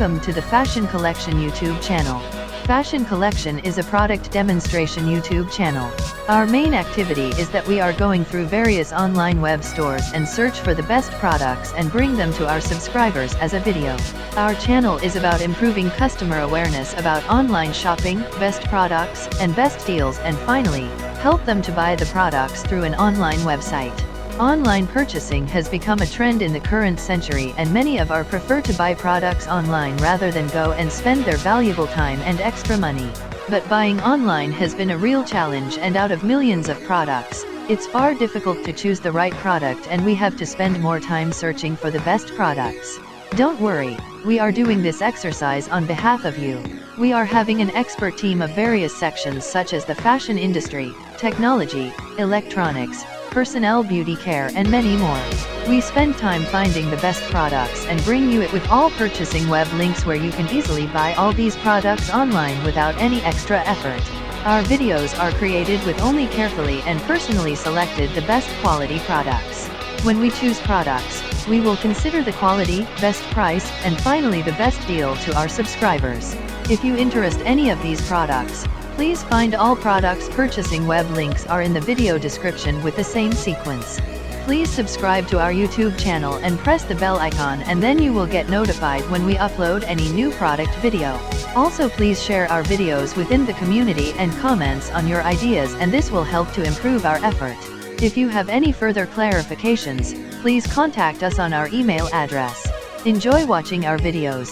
Welcome to the Fashion Collection YouTube channel. Fashion Collection is a product demonstration YouTube channel. Our main activity is that we are going through various online web stores and search for the best products and bring them to our subscribers as a video. Our channel is about improving customer awareness about online shopping, best products, and best deals, and finally, help them to buy the products through an online website. Online purchasing has become a trend in the current century, and many of our prefer to buy products online rather than go and spend their valuable time and extra money. But buying online has been a real challenge, and out of millions of products, it's far difficult to choose the right product, and we have to spend more time searching for the best products. Don't worry, we are doing this exercise on behalf of you. We are having an expert team of various sections such as the fashion industry, technology, electronics, personnel, beauty care, and many more. We spend time finding the best products and bring you it with all purchasing web links where you can easily buy all these products online without any extra effort. Our videos are created with only carefully and personally selected the best quality products. When we choose products, we will consider the quality, best price, and finally the best deal to our subscribers. If you interest any of these products, please find all products purchasing web links are in the video description with the same sequence. Please subscribe to our YouTube channel and press the bell icon, and then you will get notified when we upload any new product video. Also, please share our videos within the community and comments on your ideas, and this will help to improve our effort. If you have any further clarifications, please contact us on our email address. Enjoy watching our videos.